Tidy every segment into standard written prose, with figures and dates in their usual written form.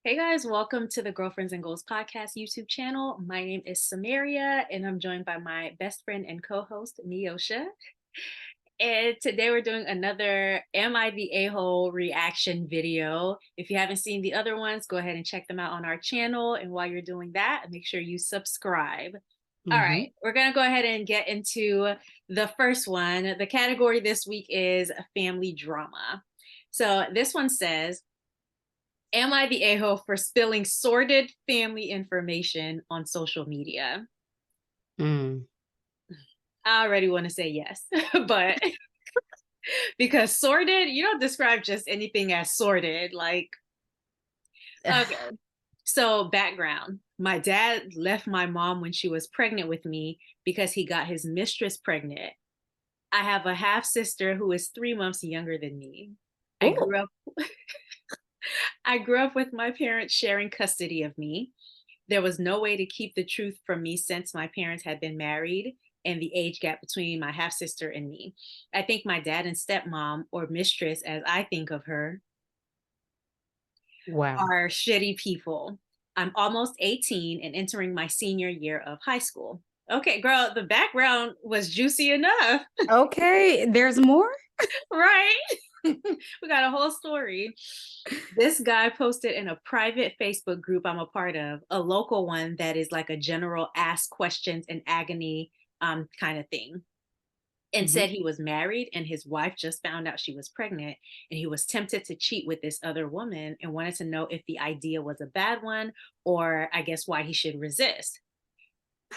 Hey guys, welcome to the Girlfriends and Goals podcast YouTube channel. My name is Samaria and I'm joined by my best friend and co-host, Neosha. And today we're doing another Am I the A-hole reaction video. If you haven't seen the other ones, go ahead and check them out on our channel. And while you're doing that, make sure you subscribe. All Hmm. right, we're going to go ahead and get into the first one. The category this week is family drama. So this one says, am I the a-hole for spilling sordid family information on social media? Mm. I already want to say yes, but because sordid, you don't describe just anything as sordid. Like, okay. So, background, my dad left my mom when she was pregnant with me because he got his mistress pregnant. I have a half sister who is 3 months younger than me. I Oh, grew up I grew up with my parents sharing custody of me. There was no way to keep the truth from me since my parents had been married and the age gap between my half sister and me. I think my dad and stepmom, or mistress as I think of her, wow. are shitty people. I'm almost 18 and entering my senior year of high school. Okay, girl, the background was juicy enough, Okay, there's more? right? We got a whole story. This guy posted in a private Facebook group I'm a part of, a local one that is like a general ask questions and agony kind of thing, and Hmm. said he was married and his wife just found out she was pregnant and he was tempted to cheat with this other woman and wanted to know if the idea was a bad one or I guess why he should resist.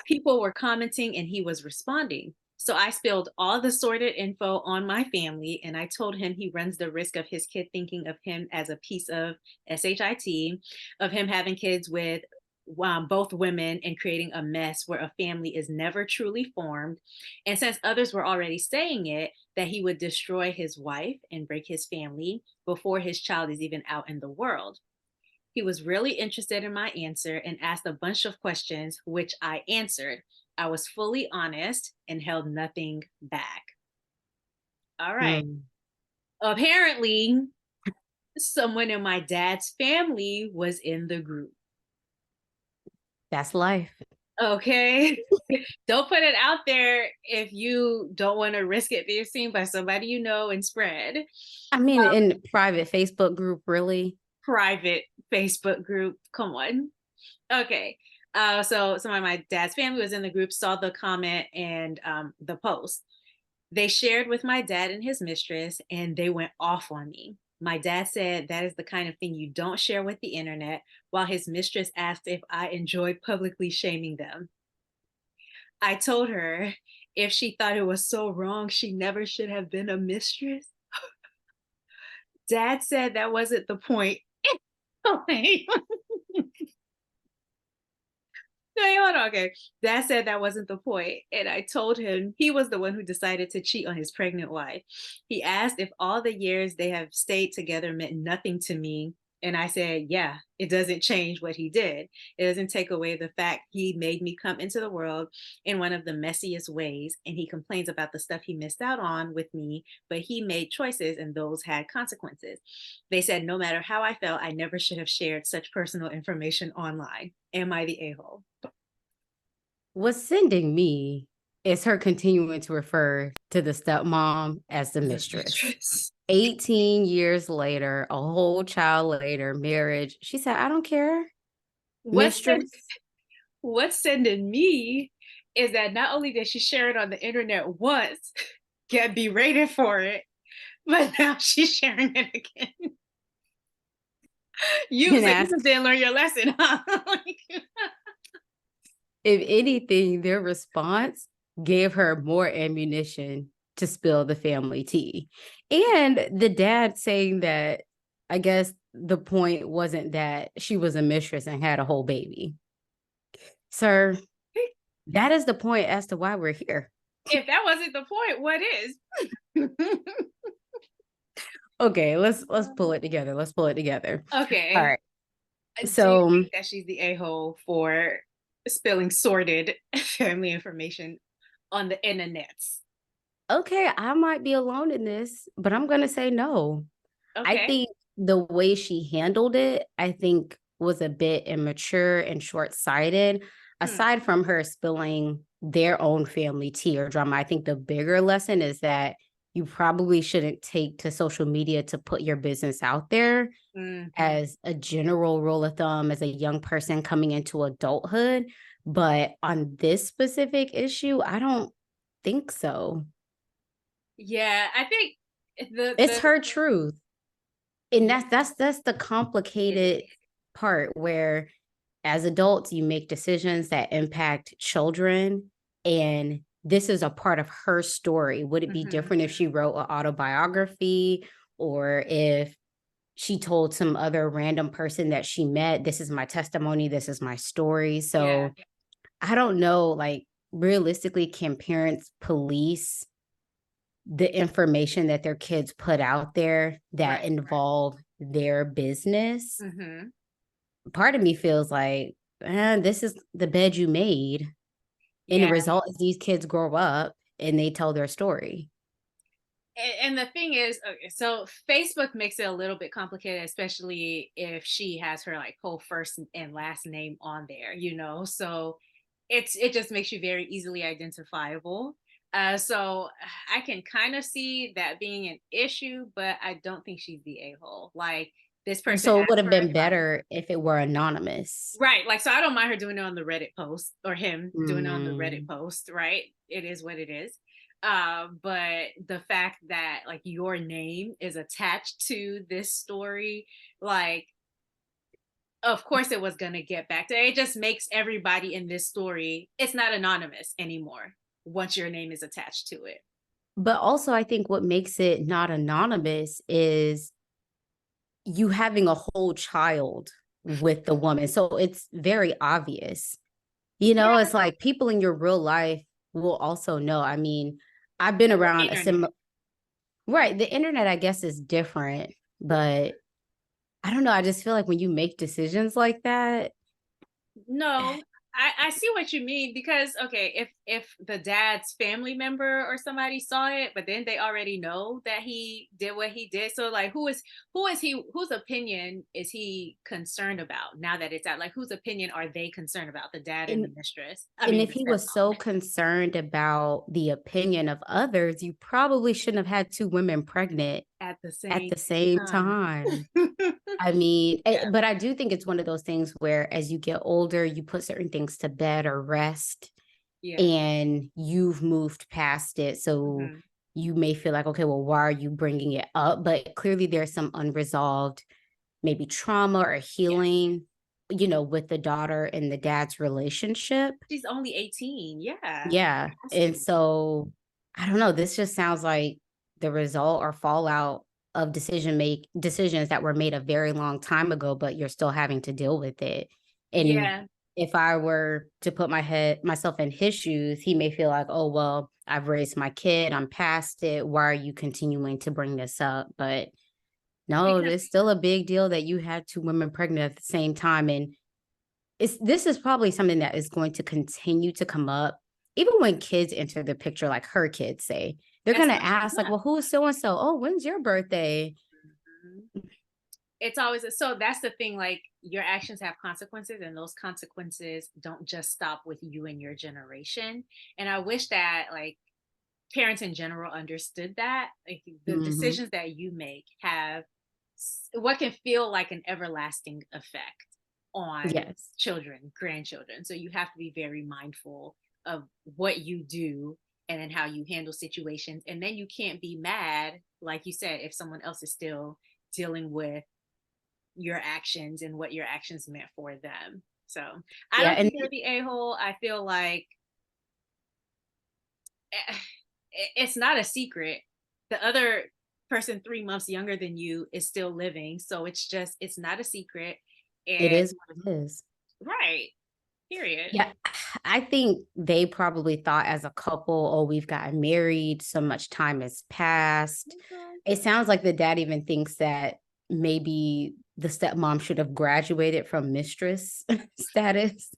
People were commenting and he was responding. So I spilled all the sordid info on my family and I told him he runs the risk of his kid thinking of him as a piece of SHIT, of him having kids with both women and creating a mess where a family is never truly formed. And since others were already saying it, that he would destroy his wife and break his family before his child is even out in the world. He was really interested in my answer and asked a bunch of questions, which I answered. I was fully honest and held nothing back. All right. Mm. Apparently, someone in my dad's family was in the group. That's life. Okay. Don't put it out there if you don't want to risk it being seen by somebody you know and spread. I mean, in private Facebook group, really? Private Facebook group. Come on. Okay. So some of my dad's family was in the group, saw the comment and the post. They shared with my dad and his mistress, and they went off on me. My dad said that is the kind of thing you don't share with the internet, while his mistress asked if I enjoyed publicly shaming them. I told her if she thought it was so wrong, she never should have been a mistress. Dad said that wasn't the point. No, hold on. Okay. Dad said that wasn't the point. And I told him he was the one who decided to cheat on his pregnant wife. He asked if all the years they have stayed together meant nothing to me. And I said, yeah, it doesn't change what he did. It doesn't take away the fact he made me come into the world in one of the messiest ways. And he complains about the stuff he missed out on with me, but he made choices and those had consequences. They said, no matter how I felt, I never should have shared such personal information online. Am I the a hole? What's sending me is her continuing to refer to the stepmom as the The mistress. mistress. 18 years later, a whole child later, marriage. She said, I don't care, What's mistress. what's sending me is that not only did she share it on the internet once, get berated for it, but now she's sharing it again. You And so you just ask didn't learn your lesson, huh? if anything, their response gave her more ammunition to spill the family tea. And the dad saying that, I guess the point wasn't that she was a mistress and had a whole baby. Sir, that is the point as to why we're here. If that wasn't the point, what is? Okay, let's pull it together. Let's pull it together. All Okay. right. Do you So, think that she's the a-hole for spilling sordid family information on the internets? okay, I might be alone in this, but I'm going to say no. I Okay. think the way she handled it, I think was a bit immature and short-sighted. Hmm. Aside from her spilling their own family tea or drama, I think the bigger lesson is that you probably shouldn't take to social media to put your business out there Hmm. as a general rule of thumb as a young person coming into adulthood. But on this specific issue, I don't think so. Yeah, I think It's the her truth. And yeah, that's the it is. complicated part where as adults you make decisions that impact children, and this is a part of her story. Would it be Hmm. different if she wrote an autobiography, or if she told some other random person that she met, this is my testimony, this is my story? Yeah. So I don't know, like, realistically, can parents police the information that their kids put out there that Right. involve their business? Hmm. Part of me feels like, this is the bed you made. And the Yeah. result is these kids grow up and they tell their story. And the thing is, okay, so Facebook makes it a little bit complicated, especially if she has her like whole first and last name on there, you know. So it just makes you very easily identifiable. So I can kind of see that being an issue, but I don't think she's the a-hole. Like, this person So it would asked have for been advice. better if it were anonymous. Right. Like, so I don't mind her doing it on the Reddit post, or him doing it on the Reddit Mm. post, right? It is what it is. But the fact that like your name is attached to this story, like, of course it was gonna get back to it. Just makes everybody in this story, it's not anonymous anymore once your name is attached to it. But also, I think what makes it not anonymous is you having a whole child with the woman. So it's very obvious. Yeah, It's like people in your real life will also know. I mean, I've been the around a internet. similar, right. The internet, I guess, is different, but I don't know. I just feel like when you make decisions like that, No, I see what you mean, because okay, if the dad's family member or somebody saw it, but then they already know that he did what he did. So like, who is he, whose opinion is he concerned about now that it's out? Like, whose opinion are they concerned about? The dad and and the mistress. I and mean if the he was so stepmom. concerned about the opinion of others, you probably shouldn't have had two women pregnant At the at same the same time. time. I mean, Yeah. but I do think it's one of those things where as you get older, you put certain things to bed or rest, Yeah. and you've moved past it. So Hmm. you may feel like, okay, well, why are you bringing it up? But clearly there's some unresolved, maybe trauma or Yeah. healing, with the daughter and the dad's relationship. She's only 18. Yeah. Yeah. Has And to. so I don't know. This just sounds like the result or fallout of decisions that were made a very long time ago, but you're still having to deal with it. And Yeah. if I were to put myself in his shoes, he may feel like, oh, well, I've raised my kid, I'm past it. Why are you continuing to bring this up? But no, Because it's still a big deal that you had two women pregnant at the same time. And this is probably something that is going to continue to come up even when kids enter the picture, like her kids say. They're at going some to ask, like, point. well, who's so and so? Oh, when's your birthday? Yeah. It's always so that's the thing, like, your actions have consequences, and those consequences don't just stop with you and your generation. And I wish that like parents in general understood that, like, the Hmm. decisions that you make have what can feel like an everlasting effect on Yes. children, grandchildren. So you have to be very mindful of what you do, and then how you handle situations, and then you can't be mad, like you said, if someone else is still dealing with your actions and what your actions meant for them. So I Yeah. don't And think they're the a-hole. I feel like eh, it's not a secret. The other person 3 months younger than you is still living. So it's not a secret. it And is what it is. right, period. Yeah. I think they probably thought as a couple, oh, we've gotten married, so much time has passed. Mhm. It sounds like the dad even thinks that maybe the stepmom should have graduated from mistress status.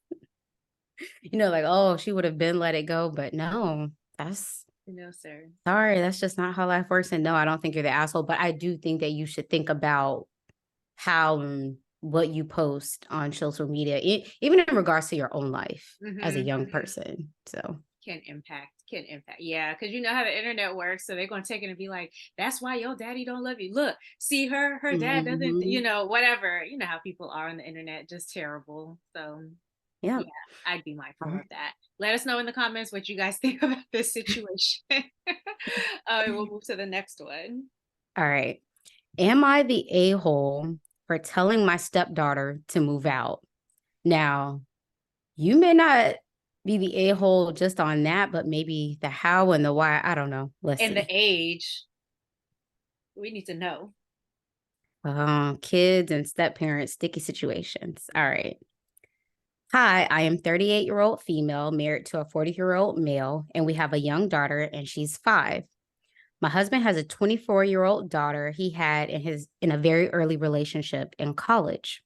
Like, oh, she would have been let it go. But no, that's No, sir. sorry, that's just not how life works. And no, I don't think you're the asshole, but I do think that you should think about how what you post on social media, even in regards to your own life as a Mhm, young mhm. person. So, Can impact. Yeah, because you know how the internet works. So they're gonna take it and be like, that's why your daddy don't love you. Look, see her dad doesn't, mhm. whatever. You know how people are on the internet, just terrible. So Yeah. yeah, I'd be mindful of that. Let us know in the comments what you guys think about this situation. We'll move to the next one. All right. Am I the a-hole for telling my stepdaughter to move out? Now, you may not be the a-hole just on that, but maybe the how and the why. I don't know. Let's And the see. age, we need to know. Kids and step parents, sticky situations. All right. Hi, I am 38-year-old female married to a 40-year-old male, and we have a young daughter, and she's 5. My husband has a 24-year-old daughter he had in a very early relationship in college.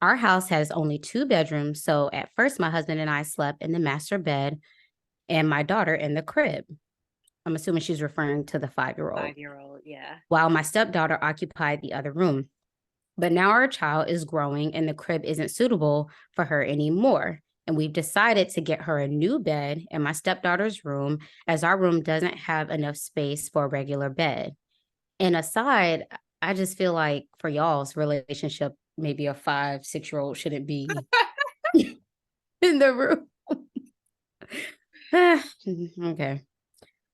Our house has only 2 bedrooms, so at first my husband and I slept in the master bed and my daughter in the crib. I'm assuming she's referring to the 5-year-old, 5-year-old, yeah. while my stepdaughter occupied the other room. But now our child is growing and the crib isn't suitable for her anymore. And we've decided to get her a new bed in my stepdaughter's room, as our room doesn't have enough space for a regular bed. And aside, I just feel like for y'all's relationship, maybe a 5, 6-year-old shouldn't be in the room. Okay.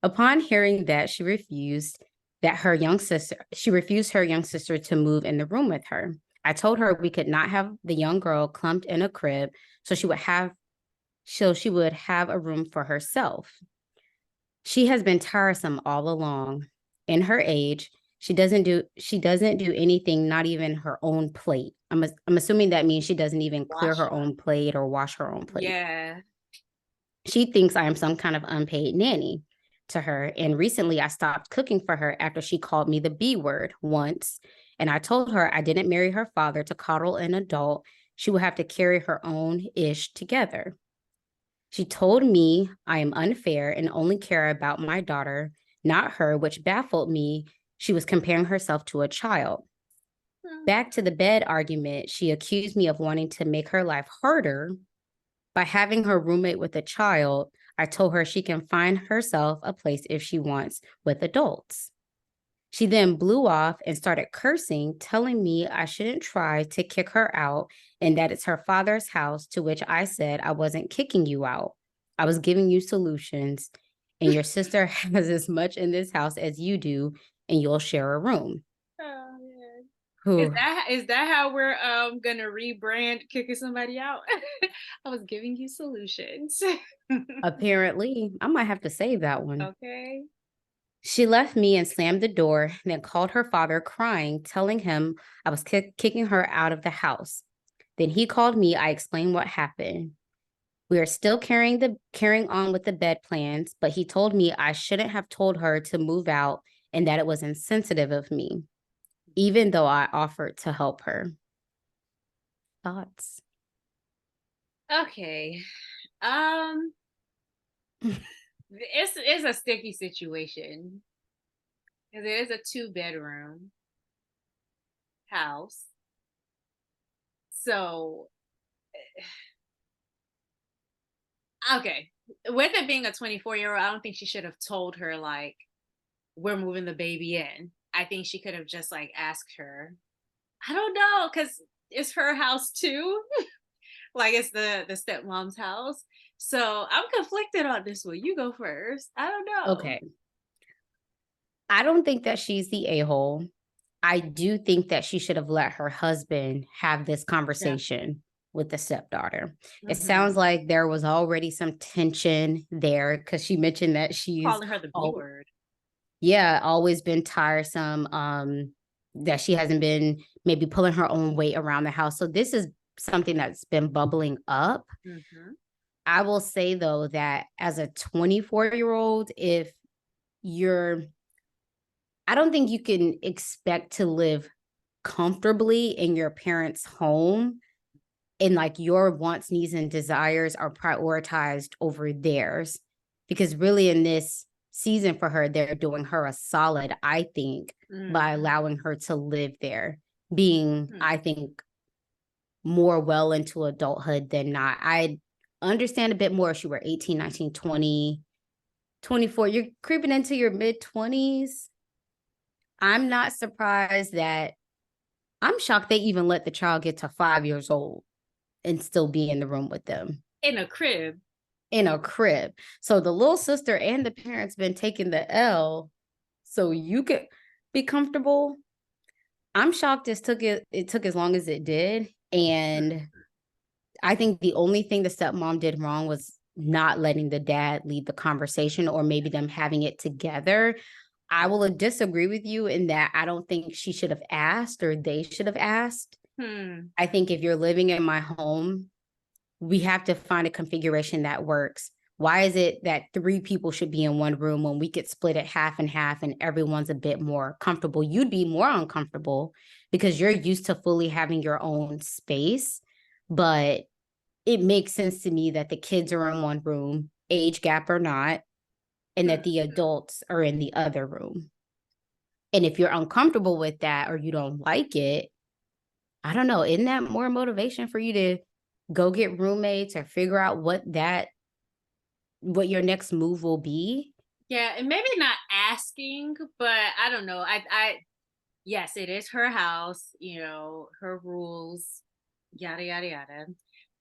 Upon hearing that, she refused her young sister to move in the room with her. I told her we could not have the young girl clumped in a crib, so she would have a room for herself. She has been tiresome all along. In her age, she doesn't do anything, not even her own plate. I'm assuming that means she doesn't even clear Wash her up. own plate or wash her own plate. Yeah. She thinks I am some kind of unpaid nanny to her. And recently I stopped cooking for her after she called me the B word once. And I told her I didn't marry her father to coddle an adult. She would have to carry her own ish together. She told me I am unfair and only care about my daughter, not her, which baffled me. She was comparing herself to a child. Hmm. Back to the bed argument, she accused me of wanting to make her life harder by having her roommate with a child. I told her she can find herself a place if she wants with adults. She then blew off and started cursing, telling me I shouldn't try to kick her out and that it's her father's house, to which I said I wasn't kicking you out. I was giving you solutions, and your sister has as much in this house as you do, and you'll share a room. Oh, man. Is Whew. that how we're gonna rebrand kicking somebody out? I was giving you solutions. Apparently, I might have to save that one. Okay. She left me and slammed the door, then called her father crying, telling him I was kicking her out of the house. Then he called me. I explained what happened. We are still carrying on with the bed plans, but he told me I shouldn't have told her to move out and that it was insensitive of me, even though I offered to help her. Thoughts? Okay. Um, it's a sticky situation because it is a 2-bedroom house. So okay, with it being a 24-year-old, I don't think she should have told her like we're moving the baby in. I think she could have just like asked her. I don't know, because it's her house too. Like it's the stepmom's house. So I'm conflicted on this one. You go first. I don't know. Okay. I don't think that she's the a-hole. I do think that she should have let her husband have this Yeah. conversation with the stepdaughter. It sounds Hmm. like there was already some tension there because she mentioned that she's Calling her the B all, word. yeah, always been tiresome, that she hasn't been maybe pulling her own weight around the house. So this is something that's been bubbling up. Hmm. I will say though that as a 24-year-old, if you're I don't think you can expect to live comfortably in your parents' home and like your wants, needs, and desires are prioritized over theirs. Because really, in this season for her, they're doing her a solid, I think, by Hmm. allowing her to live there, being, Hmm. I think, more well into adulthood than not. I understand a bit more if you were 18, 19, 20, 24. You're creeping into your mid 20s. I'm not surprised that I'm shocked they even let the child get to 5 years old and still be in the room with them In a crib. in a crib. So the little sister and the parents been taking the L so you could be comfortable. I'm shocked it took as long as it did. And I think the only thing the stepmom did wrong was not letting the dad lead the conversation, or maybe them having it together. I will disagree with you in that I don't think she should have asked, or they should have asked. I think if you're living in my home, we have to find a configuration that works. Why is it that 3 people should be in one room when we could split it half and half and everyone's a bit more comfortable? You'd be more uncomfortable because you're used to fully having your own space. But it makes sense to me that the kids are in one room, age gap or not, and that the adults are in the other room. And if you're uncomfortable with that or you don't like it, I don't know, isn't that more motivation for you to go get roommates or figure out what your next move will be? Yeah, and maybe not asking, but I don't know. Yes, it is her house, her rules, yada yada yada.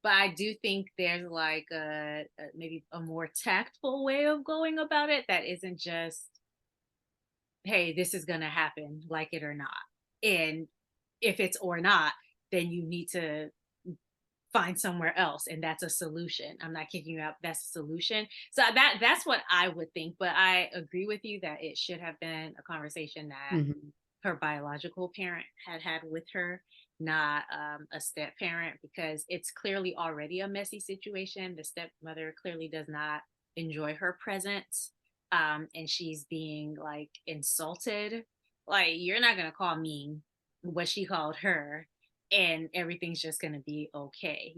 But I do think there's like maybe a more tactful way of going about it that isn't just, hey, this is gonna happen, like it or not. And if it's or not, then you need to find somewhere else, and that's a solution. I'm not kicking you out, that's a solution. So that's what I would think, but I agree with you that it should have been a conversation that Mhm. her biological parent had with her, not a step parent, because it's clearly already a messy situation. The stepmother clearly does not enjoy her presence, and she's being like insulted. Like, you're not gonna call me what she called her, and everything's just gonna be okay.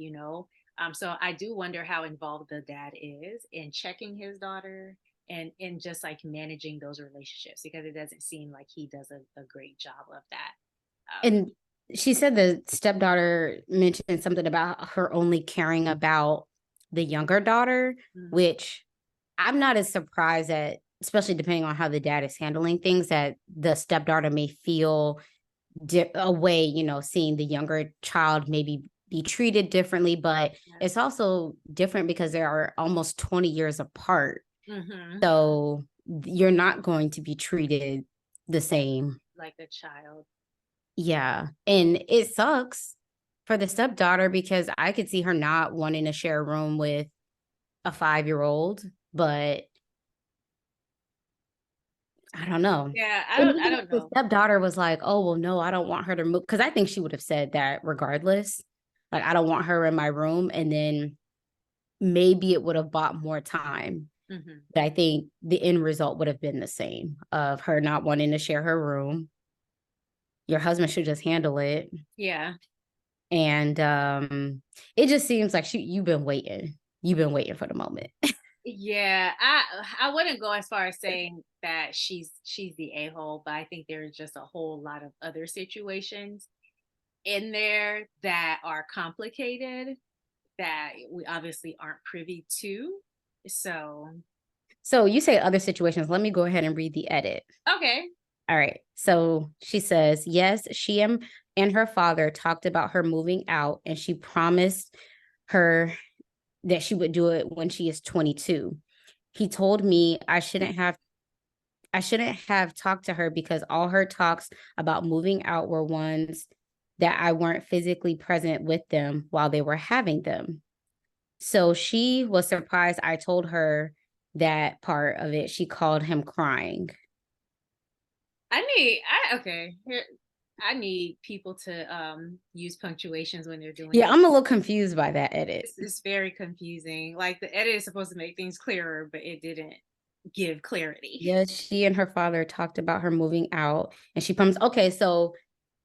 So I do wonder how involved the dad is in checking his daughter and in just like managing those relationships, because it doesn't seem like he does a great job of that. And she said the stepdaughter mentioned something about her only caring about the younger daughter, Mhm. which I'm not as surprised at, especially depending on how the dad is handling things, that the stepdaughter may feel a way, seeing the younger child maybe be treated differently. But Yeah. it's also different because they are almost 20 years apart. Hmm. So you're not going to be treated the same. Like a child. Yeah. And it sucks for the stepdaughter because I could see her not wanting to share a room with a 5-year-old, but I don't know. Yeah, I And don't I even if don't the know. stepdaughter was like, oh, well, no, I don't want her to move. Because I think she would have said that regardless. Like, I don't want her in my room. And then maybe it would have bought more time. Hmm. But I think the end result would have been the same of her not wanting to share her room. Your husband should just handle it. Yeah. And it just seems like you've been waiting. You've been waiting for the moment. Yeah, I wouldn't go as far as saying that she's the a-hole, but I think there's just a whole lot of other situations in there that are complicated that we obviously aren't privy to. So, So you say other situations. Let me go ahead and read the edit. okay. All right. So she says, yes, she and her father talked about her moving out, and she promised her that she would do it when she is 22. He told me I shouldn't have talked to her because all her talks about moving out were ones that I weren't physically present with them while they were having them. So she was surprised I told her that part of it. She called him crying. Okay. Here, I need people to use punctuations when they're doing Yeah, it. I'm a little confused by that edit. It's very confusing. Like, the edit is supposed to make things clearer, but it didn't give clarity. Yes, she and her father talked about her moving out, and she promised. Okay, so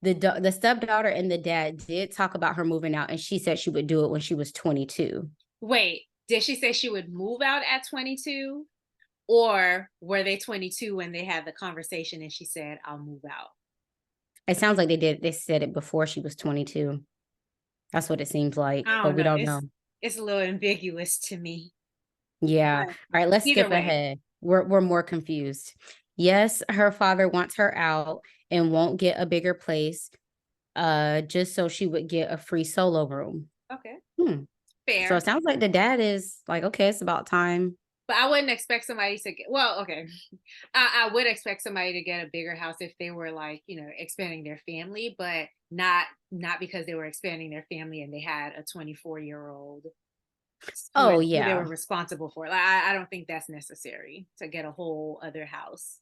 the stepdaughter and the dad did talk about her moving out, and she said she would do it when she was 22. Wait, did she say she would move out at 22? Or were they 22 when they had the conversation and she said, I'll move out? It sounds like they did. They said it before she was 22. That's what it seems like, I but don't we know. don't know. It's a little ambiguous to me. Yeah. But All right, let's either skip way, ahead. We're more confused. Yes, her father wants her out and won't get a bigger place, just so she would get a free solo room. okay, Hmm. So it fair. sounds like the dad is like, okay, it's about time. But I wouldn't expect somebody to get, well, okay. I would expect somebody to get a bigger house if they were like, expanding their family, but not because they were expanding their family and they had a 24-year-old Oh who they yeah. were responsible for. Like I don't think that's necessary to get a whole other house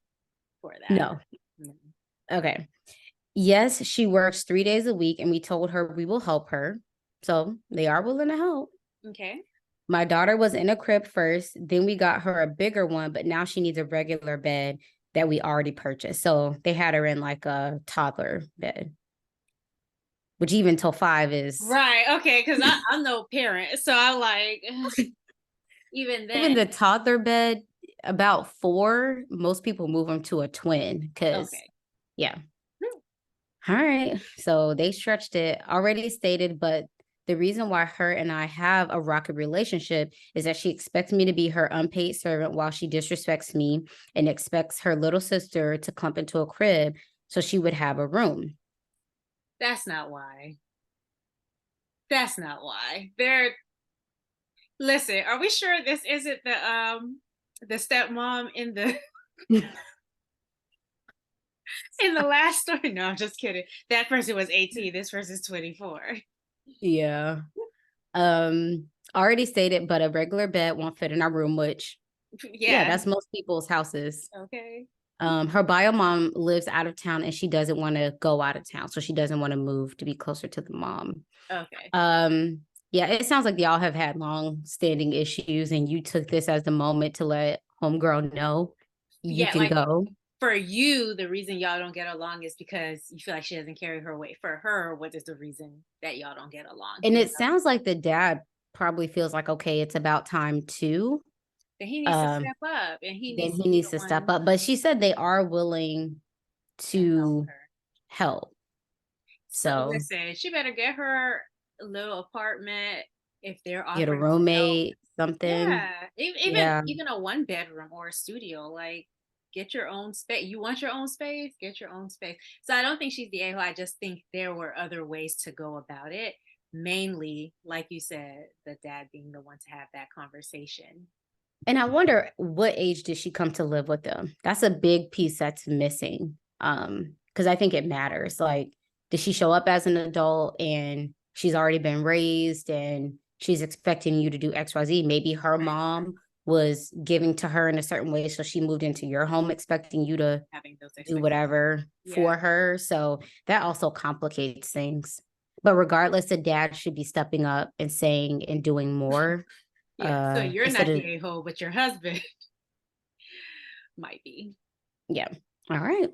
for that. No. No. Okay. Yes, she works 3 days a week, and we told her we will help her. So they are willing to help. Okay. My daughter was in a crib first, then we got her a bigger one, but now she needs a regular bed that we already purchased. So they had her in like a toddler bed, which even till 5 is Right. Okay. Because I'm no parent, so I'm like, even then. even the toddler bed, about 4, most people move them to a twin because, Okay. yeah. All right. So they stretched it, already stated, but the reason why her and I have a rocky relationship is that she expects me to be her unpaid servant while she disrespects me and expects her little sister to clump into a crib so she would have a room. That's not why. That's not why. They're Listen, are we sure this isn't the stepmom in the last story? No, I'm just kidding. That person was 18, this person's 24. Yeah. Already stated, but a regular bed won't fit in our room, which, yeah, Yeah. that's most people's houses. Okay. Her bio mom lives out of town and she doesn't want to go out of town. So she doesn't want to move to be closer to the mom. Okay. Um, yeah, it sounds like y'all have had long standing issues and you took this as the moment to let homegirl know you Yeah, can like go. for you, the reason y'all don't get along is because you feel like she doesn't carry her weight. For her, what is the reason that y'all don't get along? And it sounds like the dad probably feels like, okay, it's about time too. Then he needs to Um, step up and he then needs to he be needs the to step one up. But she said they are willing to help to her. help. So So listen, she better get her a little apartment if they're get a offering to help. roommate, something. Yeah, even Yeah. even a one bedroom or a studio, like get your own space. You want your own space, get your own space. So I don't think she's the a-hole. I just think there were other ways to go about it. Mainly, like you said, the dad being the one to have that conversation. And I wonder what age did she come to live with them? That's a big piece that's missing. Because I think it matters. Like, did she show up as an adult and she's already been raised and she's expecting you to do XYZ? Maybe her Right. mom was giving to her in a certain way. So she moved into your home expecting you to Having those do expectations. whatever Yeah. for her. So that also complicates things. But regardless, the dad should be stepping up and saying and doing more, Yeah. So you're instead not of, the a-hole, but your husband might be. yeah. All right.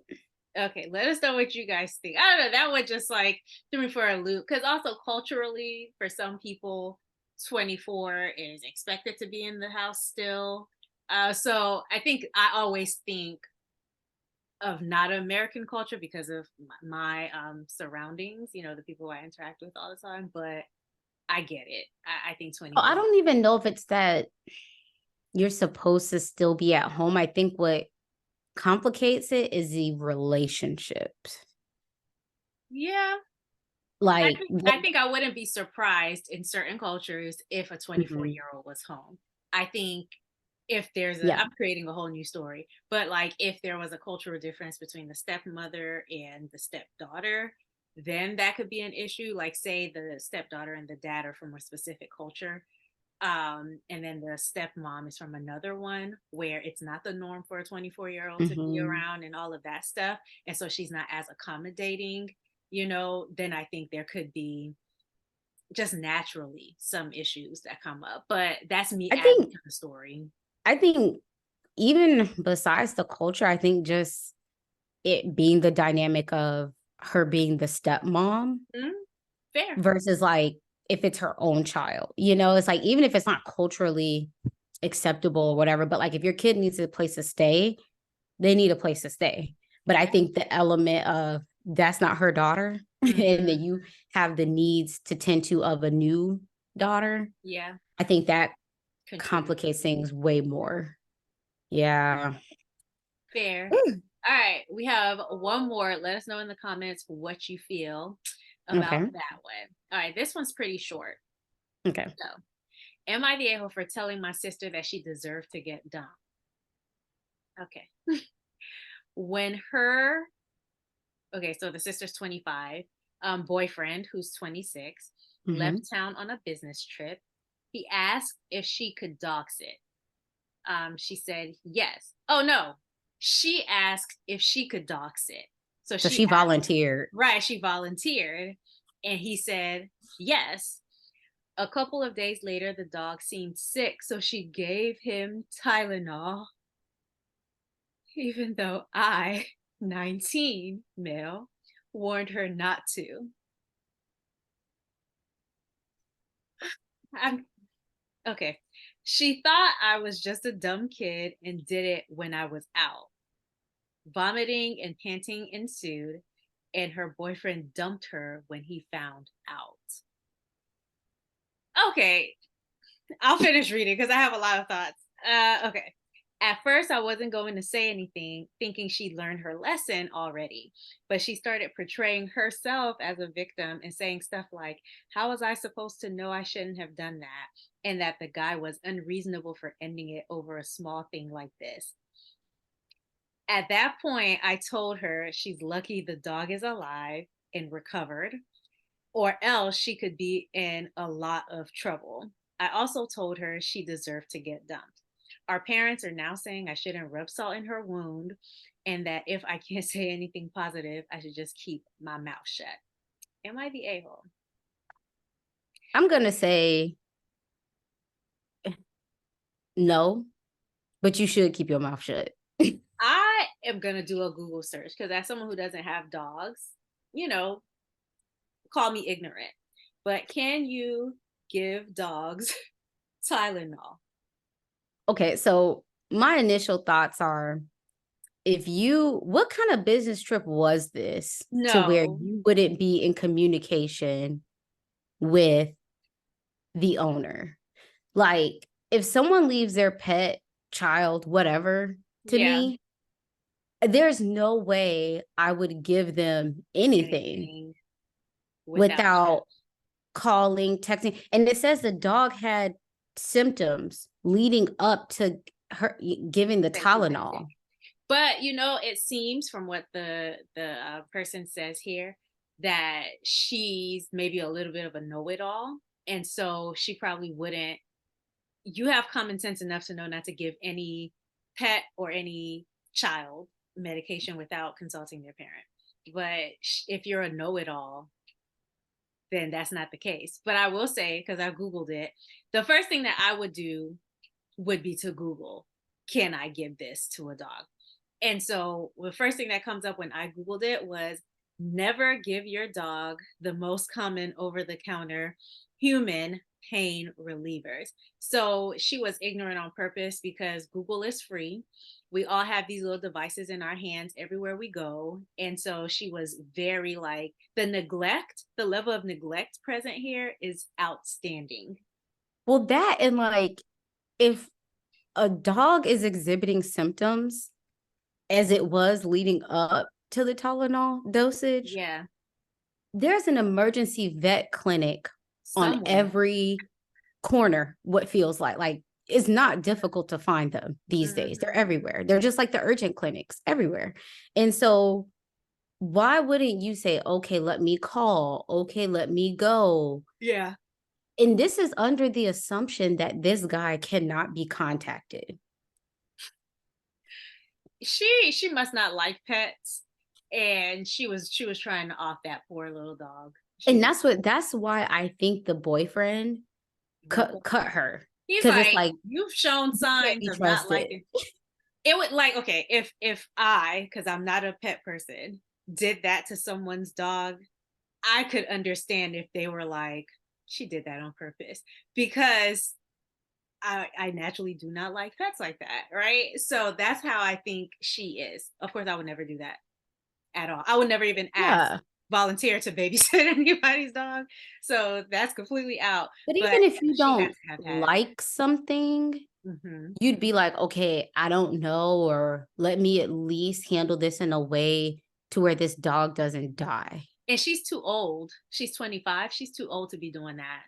Okay, let us know what you guys think. I don't know. That would just like threw me for a loop because also culturally, for some people, 24 is expected to be in the house still. So I think I always think of not American culture because of my surroundings, the people I interact with all the time. But I get it. I think Oh, I 24. don't even know if it's that you're supposed to still be at home. I think what complicates it is the relationships. Yeah, Like, I think I wouldn't be surprised in certain cultures if a 24-year-old mhm, year old was home. I think if there's yeah. I'm creating a whole new story, but like if there was a cultural difference between the stepmother and the stepdaughter, then that could be an issue. Like, say the stepdaughter and the dad are from a specific culture, and then the stepmom is from another one where it's not the norm for a 24-year-old to be Hmm. around and all of that stuff. And so she's not as accommodating, then I think there could be just naturally some issues that come up. But that's me I adding think, to the story. I think even besides the culture, I think just it being the dynamic of her being the stepmom Mm, fair. versus like if it's her own child, it's like even if it's not culturally acceptable or whatever, but like if your kid needs a place to stay, they need a place to stay. But I Yeah. think the element of that's not her daughter and then you have the needs to tend to of a new daughter. Yeah. I think that Contribute. complicates things way more. Yeah. Fair. All right, we have one more. Let us know in the comments what you feel about Okay. that one. All right, this one's pretty short. Okay. So, am I the a-hole for telling my sister that she deserved to get dumped? Okay. When her, okay, so the sister's 25, boyfriend, who's 26, Mm-hmm. left town on a business trip, he asked if she could dox it. She said yes. Oh no, she asked if she could dox it. So So she she asked, volunteered. right, she volunteered, and he said yes. A couple of days later, the dog seemed sick, so she gave him Tylenol, even though I, 19, male, warned her not to. I'm okay. She thought I was just a dumb kid and did it when I was out. Vomiting and panting ensued, and her boyfriend dumped her when he found out. Okay, I'll finish reading because I have a lot of thoughts. Okay. At first, I wasn't going to say anything, thinking she'd learned her lesson already. But she started portraying herself as a victim and saying stuff like, how was I supposed to know I shouldn't have done that? And that the guy was unreasonable for ending it over a small thing like this. At that point, I told her she's lucky the dog is alive and recovered, or else she could be in a lot of trouble. I also told her she deserved to get dumped. Our parents are now saying I shouldn't rub salt in her wound, and that if I can't say anything positive, I should just keep my mouth shut. Am I the a hole? I'm gonna say no, but you should keep your mouth shut. I am going to do a Google search because, as someone who doesn't have dogs, you know, call me ignorant. But can you give dogs Tylenol? Okay, so my initial thoughts are, if you, what kind of business trip was this to where No. you wouldn't be in communication with the owner? Like, if someone leaves their pet, child, whatever to Yeah. me, there's no way I would give them anything Anything without without calling, texting. And it says the dog had symptoms leading up to her giving the saying he was sick. Tylenol. But it seems from what the person says here that she's maybe a little bit of a know-it-all, and so she probably wouldn't. You have common sense enough to know not to give any pet or any child medication without consulting their parent. But if you're a know-it-all, then that's not the case. But I will say, because I Googled it, the first thing that I would do would be to Google, can I give this to a dog? And so the first thing that comes up when I Googled it was, never give your dog the most common over the counter human pain relievers. So she was ignorant on purpose because Google is free. We all have these little devices in our hands everywhere we go. And so she was very like, the level of neglect present here is outstanding. Well, that and like, if a dog is exhibiting symptoms as it was leading up to the Tylenol dosage, Yeah. there's an emergency vet clinic on Somewhere. every corner, what feels like it's not difficult to find them these days. They're Mhm. everywhere. They're just like the urgent clinics everywhere. And so why wouldn't you say, okay, let me call, okay, let me go? Yeah. And this is under the assumption that this guy cannot be contacted. She must not like pets, and she was trying to off that poor little dog. She And was that's why I think the boyfriend dumped cut her, He's because it's like, like, you've shown you can't signs be of not trusted. liking it. Would like, okay, if I, because I'm not a pet person, did that to someone's dog, I could understand if they were like, she did that on purpose, because I naturally do not like pets like that, right? So that's how I think she is. Of course, I would never do that at all. I would never even ask Yeah. volunteer to babysit anybody's dog. So that's completely out. But But even if yeah, you she had don't to have had. like something, Mhm. you'd be like, okay, I don't know, or let me at least handle this in a way to where this dog doesn't die. And she's too old. She's 25. She's too old to be doing that.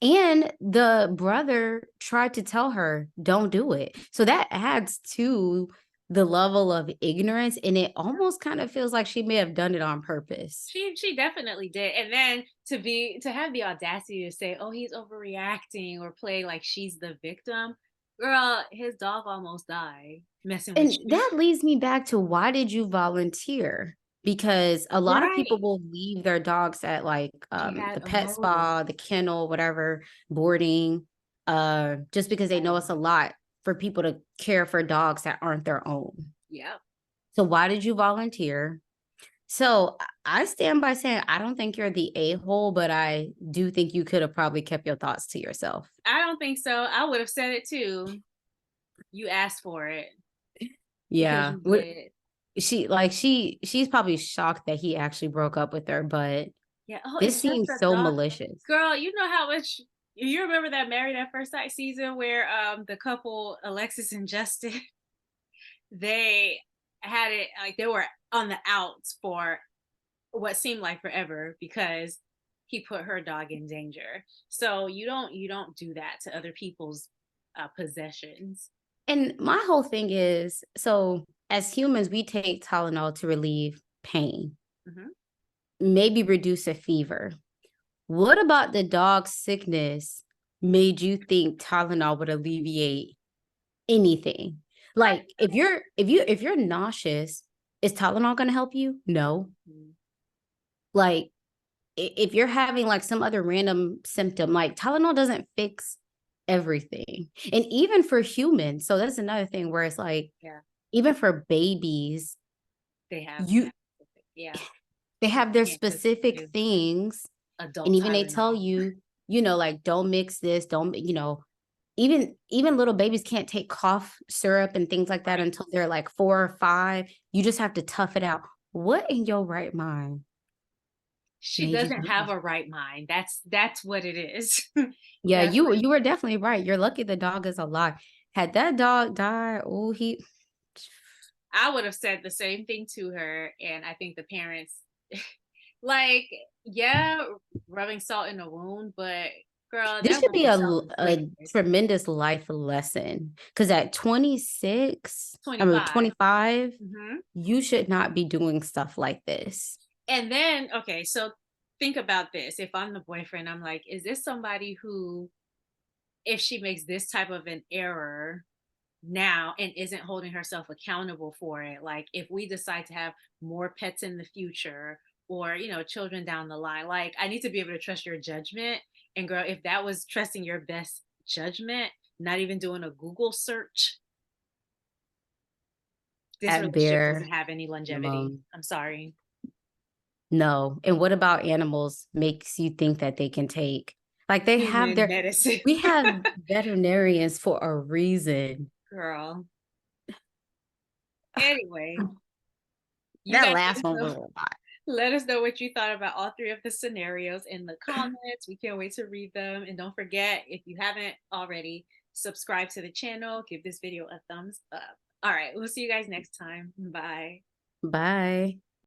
And the brother tried to tell her, don't do it. So that adds to the level of ignorance. And it almost kind of feels like she may have done it on purpose. She definitely did. And then to have the audacity to say, "Oh, he's overreacting," or play like she's the victim. Girl, his dog almost died messing with And you. that leads me back to, why did you volunteer? Because a lot of people Right. will leave their dogs at like She had the a pet motive. spa, the kennel, whatever, boarding, just because they know it's a lot for people to care for dogs that aren't their own. Yep. So why did you volunteer? So I stand by saying I don't think you're the a-hole, but I do think you could have probably kept your thoughts to yourself. I don't think so. I would have said it too. You asked for it because Yeah. you did. She's probably shocked that he actually broke up with her, but Yeah. Oh, this it's just seems a so dog. malicious. Girl, you know how much you remember that Married at First Sight season where the couple Alexis and Justin they had it like they were on the outs for what seemed like forever because he put her dog in danger. So you don't do that to other people's possessions. And my whole thing is, so as humans, we take Tylenol to relieve pain, Hmm. maybe reduce a fever. What about the dog's sickness made you think Tylenol would alleviate anything? Like if you're nauseous, is Tylenol going to help you? No. Like if you're having like some other random symptom, like Tylenol doesn't fix everything. And even for humans, so that's another thing where it's like, Yeah, even for babies, they have you that. Yeah, they you have their can't just specific give things. And adult even they tell Tylenol. you, like, don't mix this, don't, even little babies can't take cough syrup and things like that Right. until they're like 4 or 5. You just have to tough it out. What in your right mind She made you doesn't do have this? a right mind. That's what it is. Yeah, That's what you were definitely right. You're lucky the dog is alive. Had that dog died, oh, he I would have said the same thing to her. And I think the parents, like, yeah, rubbing salt in a wound, but girl, this that should would be be a self-inflicted. tremendous life lesson. Because at 26, I mean 25. 25, Hmm. you should not be doing stuff like this. And then, okay, so think about this. If I'm the boyfriend, I'm like, is this somebody who, if she makes this type of an error now and isn't holding herself accountable for it, like if we decide to have more pets in the future or, children down the line, like I need to be able to trust your judgment. And girl, if that was trusting your best judgment, not even doing a Google search, this At relationship bare doesn't have any longevity. minimum. I'm sorry. No. And what about animals makes you think that they can take, like, Human medicine. we have veterinarians for a reason. Girl. Anyway, you That guys last one was a lot. let us know what you thought about all three of the scenarios in the comments. We can't wait to read them. And don't forget, if you haven't already, subscribe to the channel, give this video a thumbs up. All right, we'll see you guys next time. Bye. Bye.